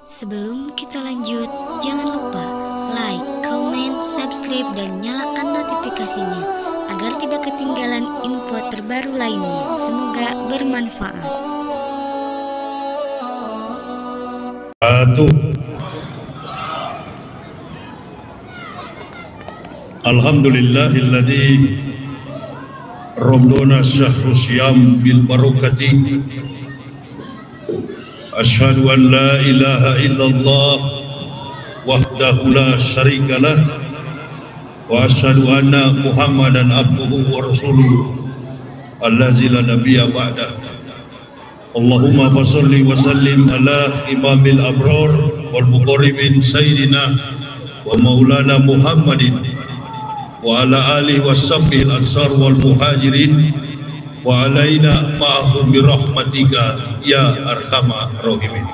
Sebelum kita lanjut, jangan lupa like, comment, subscribe, dan nyalakan notifikasinya agar tidak ketinggalan info terbaru lainnya. Semoga bermanfaat. Alhamdulillahilladzi Ramadana syahrul syiyam bil barakati. Asyhadu an la ilaha illallah wahdahu la syarikalah wa asyhadu anna Muhammadan abduhu wa rasuluh allazi la nabiyya ba'dah. Allahumma fasholli wa sallim ala imamil abrar wal muqarribin sayyidina wa maulana Muhammadin wa ala alihi wa sahbihi al-ansar wal muhajirin wa alaina ma'ahum bi rahmatika ya arhamar rahimin.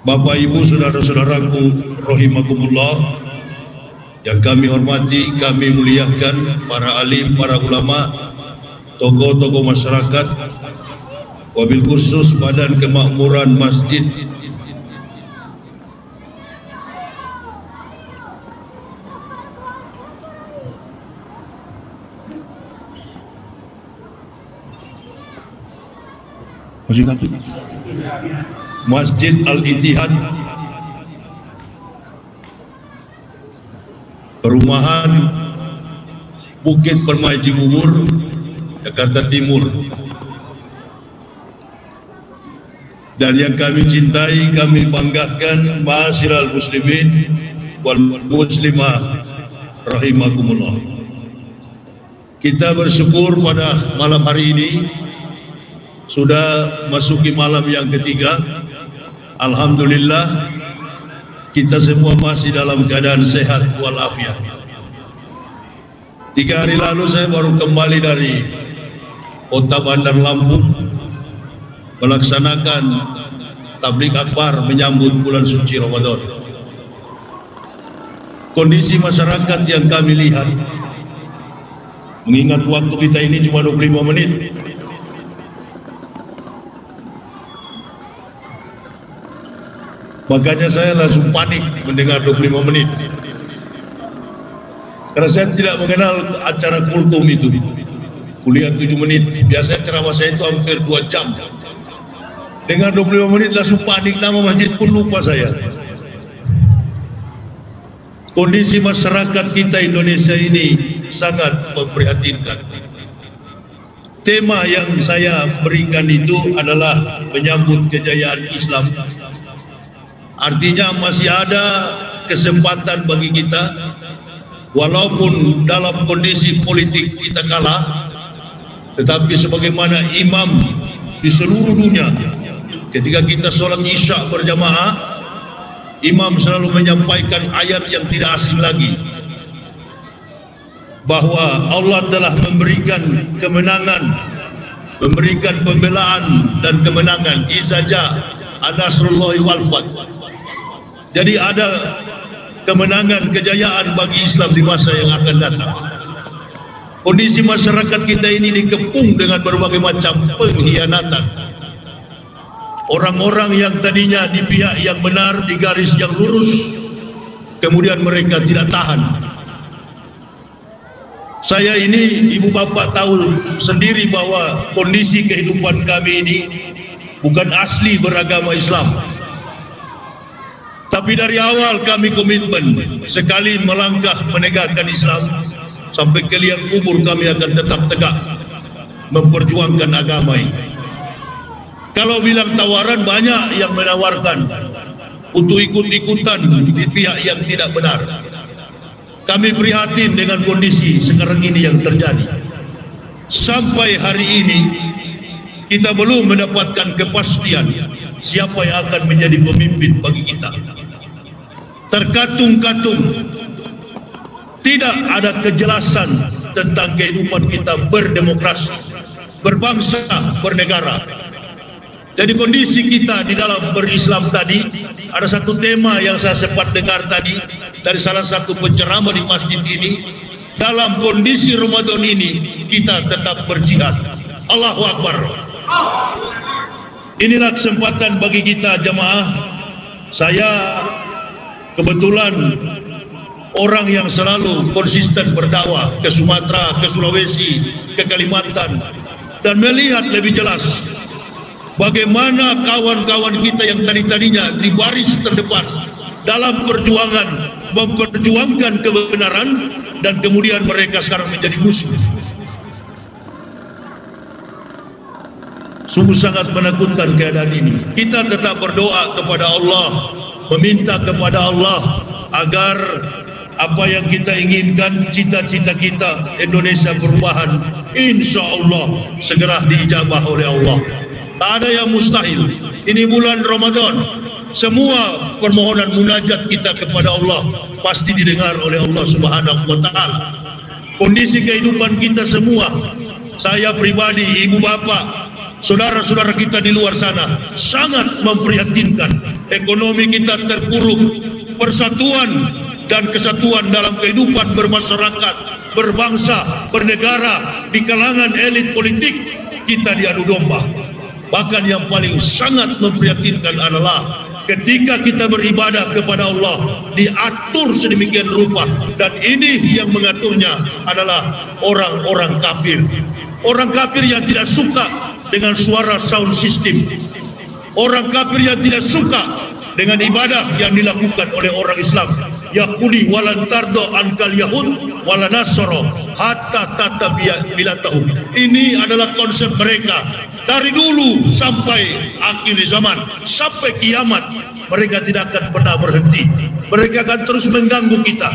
Bapak Ibu, saudara-saudaraku rahimakumullah yang kami hormati, kami muliakan, para alim, para ulama, tokoh-tokoh masyarakat, wabil khusus Badan Kemakmuran Masjid Masjid Al-Ittihad, Perumahan Bukit Permai Cibubur, Jakarta Timur, dan yang kami cintai, kami banggakan, ma'asyiral muslimin wal muslimah rahimakumullah. Kita bersyukur pada malam hari ini sudah masuki malam yang ketiga. Alhamdulillah kita semua masih dalam keadaan sehat walafiat. 3 hari lalu saya baru kembali dari Kota Bandar Lampung melaksanakan tabligh akbar menyambut bulan suci Ramadan. Kondisi masyarakat yang kami lihat, mengingat waktu kita ini cuma 25 menit, makanya saya langsung panik mendengar 25 menit. Karena saya tidak mengenal acara kultum itu. Kuliah 7 menit, biasanya ceramah saya itu hampir 2 jam. Dengan 25 menit langsung panik, nama masjid pun lupa saya. Kondisi masyarakat kita Indonesia ini sangat memprihatinkan. Tema yang saya berikan itu adalah menyambut kejayaan Islam. Artinya masih ada kesempatan bagi kita, walaupun dalam kondisi politik kita kalah, tetapi sebagaimana imam di seluruh dunia, ketika kita sholat isya berjamaah, imam selalu menyampaikan ayat yang tidak asing lagi, bahwa Allah telah memberikan kemenangan, memberikan pembelaan dan kemenangan, izaja anasrullahi wal fath. Jadi ada kemenangan, kejayaan bagi Islam di masa yang akan datang. Kondisi masyarakat kita ini dikepung dengan berbagai macam pengkhianatan. Orang-orang yang tadinya di pihak yang benar, di garis yang lurus, kemudian mereka tidak tahan. Saya ini, ibu bapak tahu sendiri bahwa kondisi kehidupan kami ini bukan asli beragama Islam. Tapi dari awal kami komitmen, sekali melangkah menegakkan Islam, sampai ke liang kubur kami akan tetap tegak memperjuangkan agama ini. Kalau bilang tawaran, banyak yang menawarkan untuk ikut-ikutan di pihak yang tidak benar. Kami prihatin dengan kondisi sekarang ini yang terjadi. Sampai hari ini kita belum mendapatkan kepastian siapa yang akan menjadi pemimpin bagi kita. Terkatung-katung, tidak ada kejelasan tentang kehidupan kita berdemokrasi, berbangsa, bernegara. Jadi kondisi kita di dalam berislam tadi, ada satu tema yang saya sempat dengar tadi dari salah satu penceramah di masjid ini. Dalam kondisi Ramadan ini kita tetap berjihad. Allahu Akbar. Inilah kesempatan bagi kita jamaah. Saya kebetulan orang yang selalu konsisten berdakwah ke Sumatera, ke Sulawesi, ke Kalimantan, dan melihat lebih jelas bagaimana kawan-kawan kita yang tadinya di baris terdepan dalam perjuangan memperjuangkan kebenaran, dan kemudian mereka sekarang menjadi musuh. Sungguh sangat menakutkan keadaan ini. Kita tetap berdoa kepada Allah, meminta kepada Allah agar apa yang kita inginkan, cita-cita kita Indonesia perubahan, insya Allah segera diijabah oleh Allah. Tak ada yang mustahil. Ini bulan Ramadan, semua permohonan munajat kita kepada Allah pasti didengar oleh Allah Subhanahu wa Ta'ala. Kondisi kehidupan kita semua, saya pribadi, ibu bapak, saudara-saudara kita di luar sana, sangat memprihatinkan. Ekonomi kita terpuruk, persatuan dan kesatuan dalam kehidupan bermasyarakat, berbangsa, bernegara, di kalangan elit politik kita diadu domba. Bahkan yang paling sangat memprihatinkan adalah ketika kita beribadah kepada Allah diatur sedemikian rupa, dan ini yang mengaturnya adalah orang-orang kafir. Orang kafir yang tidak suka dengan suara sound system, orang kafir yang tidak suka dengan ibadah yang dilakukan oleh orang Islam. Yahudi walan tardo ankal yahud wala nasoro hatta tatabiya milatahu. Ini adalah konsep mereka dari dulu sampai akhir zaman, sampai kiamat. Mereka tidak akan pernah berhenti. Mereka akan terus mengganggu kita.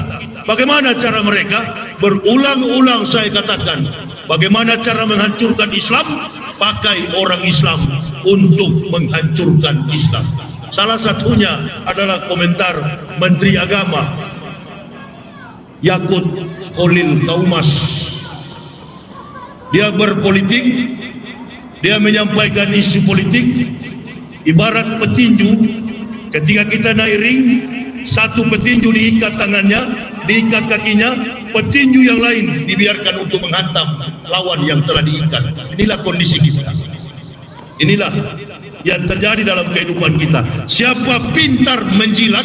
Bagaimana cara mereka? Berulang-ulang saya katakan, bagaimana cara menghancurkan Islam? Pakai orang Islam untuk menghancurkan Islam. Salah satunya adalah komentar Menteri Agama Yakut Khalil Kaumas. Dia berpolitik, dia menyampaikan isu politik ibarat petinju. Ketika kita naik ring, satu petinju diikat tangannya, diikat kakinya, petinju yang lain dibiarkan untuk menghantam lawan yang telah diikat. Inilah kondisi kita. Inilah yang terjadi dalam kehidupan kita. Siapa pintar menjilat,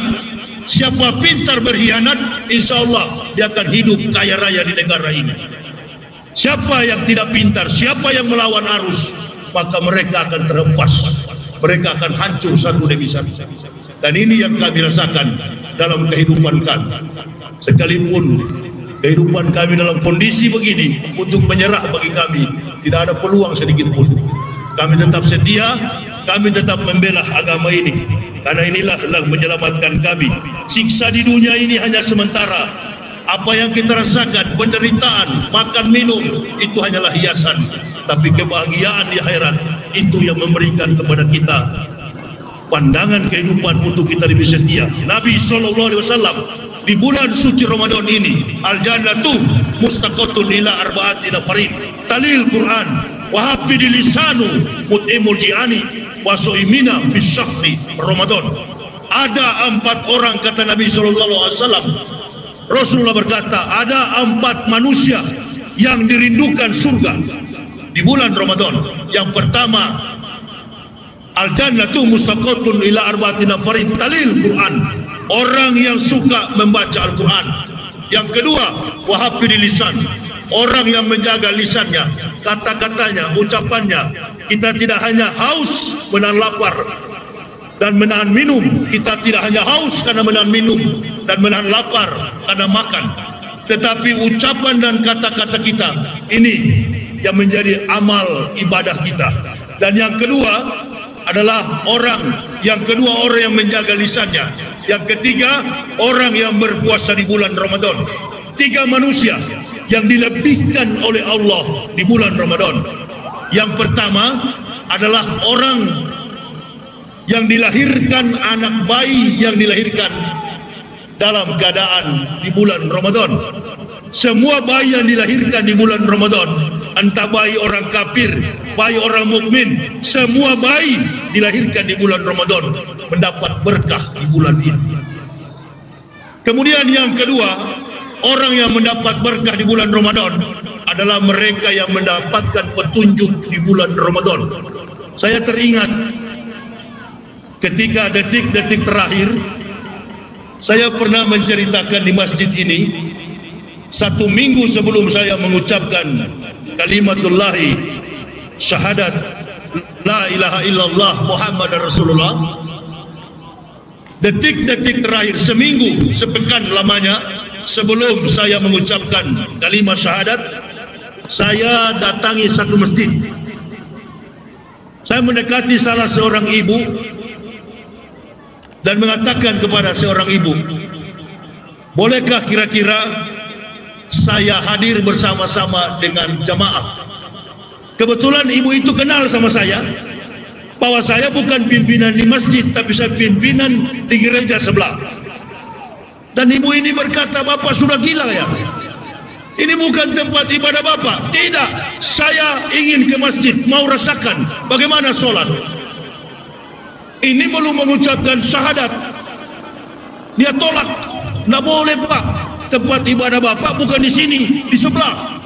siapa pintar berkhianat, insya Allah dia akan hidup kaya raya di negara ini. Siapa yang tidak pintar, siapa yang melawan arus, maka mereka akan terhempas, mereka akan hancur satu demi satu. Dan ini yang kami rasakan dalam kehidupan kami. Sekalipun kehidupan kami dalam kondisi begini, untuk menyerah bagi kami tidak ada peluang sedikit pun. Kami tetap setia, kami tetap membela agama ini, karena inilah yang menyelamatkan kami. Siksa di dunia ini hanya sementara. Apa yang kita rasakan, penderitaan, makan minum, itu hanyalah hiasan. Tapi kebahagiaan di akhirat, itu yang memberikan kepada kita pandangan kehidupan untuk kita lebih setia. Nabi SAW di bulan suci Ramadan ini, al-jannatu mustaqatun ila arba'ati nafarin talil Quran wa hafidil lisanu mut'imul ji'ani wa su'imina fi syahri Ramadan. Ada 4 orang, kata Nabi SAW. Rasulullah berkata, ada 4 manusia yang dirindukan surga di bulan Ramadan. Yang pertama, al-jannatu mustaqatun ila arba'ati nafarin talil Quran, orang yang suka membaca Al-Quran. Yang kedua, wahafidil lisan, orang yang menjaga lisannya, kata-katanya, ucapannya. Kita tidak hanya haus menahan lapar dan menahan minum, kita tidak hanya haus karena menahan minum dan menahan lapar karena makan, tetapi ucapan dan kata-kata kita ini yang menjadi amal ibadah kita. Dan yang kedua adalah orang yang menjaga lisannya. Yang ketiga, orang yang berpuasa di bulan Ramadan. 3 manusia yang dilebihkan oleh Allah di bulan Ramadan. Yang pertama adalah orang yang dilahirkan, anak bayi yang dilahirkan dalam keadaan di bulan Ramadan. Semua bayi yang dilahirkan di bulan Ramadan, entah bayi orang kafir, bayi orang mukmin, semua bayi dilahirkan di bulan Ramadan mendapat berkah di bulan ini. Kemudian yang kedua, orang yang mendapat berkah di bulan Ramadan adalah mereka yang mendapatkan petunjuk di bulan Ramadan. Saya teringat ketika detik-detik terakhir, saya pernah menceritakan di masjid ini, 1 minggu sebelum saya mengucapkan kalimatullahi syahadat la ilaha illallah Muhammad Rasulullah, detik-detik terakhir, seminggu, sepekan lamanya sebelum saya mengucapkan kalimat syahadat, saya datangi satu masjid. Saya mendekati salah seorang ibu dan mengatakan kepada seorang ibu, bolehkah kira-kira saya hadir bersama-sama dengan jamaah? Kebetulan ibu itu kenal sama saya, bahwa saya bukan pimpinan di masjid, tapi saya pimpinan di gereja sebelah. Dan ibu ini berkata, Bapak sudah gila ya? Ini bukan tempat ibadah Bapak. Tidak, saya ingin ke masjid, mau rasakan bagaimana sholat. Ini belum mengucapkan syahadat, dia tolak. Tidak boleh Pak, tempat ibadah Bapak bukan di sini, di sebelah.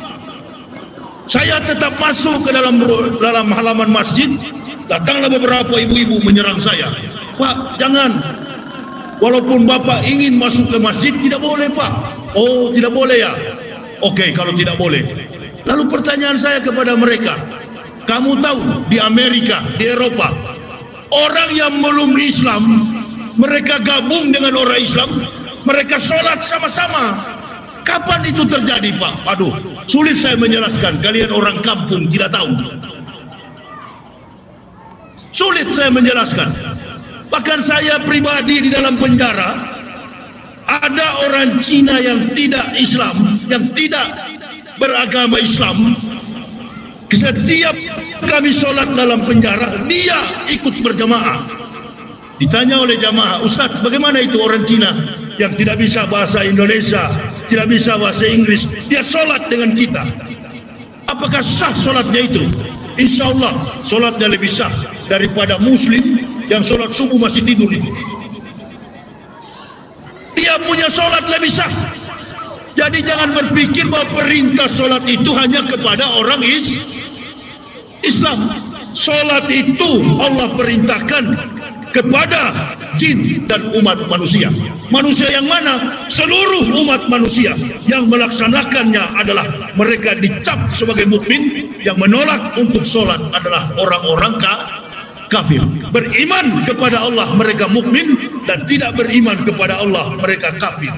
Saya tetap masuk ke dalam halaman masjid. Datanglah beberapa ibu-ibu menyerang saya. Pak, jangan. Walaupun Bapak ingin masuk ke masjid, tidak boleh Pak. Oh, tidak boleh ya? Oke, kalau tidak boleh. Lalu pertanyaan saya kepada mereka, kamu tahu di Amerika, di Eropa, orang yang belum Islam, mereka gabung dengan orang Islam, mereka sholat sama-sama. Kapan itu terjadi Pak? Aduh, sulit saya menjelaskan, kalian orang kampung tidak tahu. Sulit saya menjelaskan. Bahkan saya pribadi di dalam penjara, ada orang Cina yang tidak Islam, yang tidak beragama Islam. Setiap kami sholat dalam penjara, dia ikut berjamaah. Ditanya oleh jamaah, Ustaz, bagaimana itu orang Cina yang tidak bisa bahasa Indonesia, tidak bisa bahasa Inggris, dia sholat dengan kita? Apakah sah sholatnya itu? Insya Allah sholatnya lebih sah daripada Muslim yang sholat subuh masih tidur itu. Dia punya sholat lebih sah. Jadi jangan berpikir bahwa perintah sholat itu hanya kepada orang Islam. Sholat itu Allah perintahkan kepada jin dan umat manusia. Manusia yang mana? Seluruh umat manusia. Yang melaksanakannya adalah mereka dicap sebagai mukmin. Yang menolak untuk sholat adalah orang-orang kafir. Beriman kepada Allah mereka mukmin, dan tidak beriman kepada Allah mereka kafir.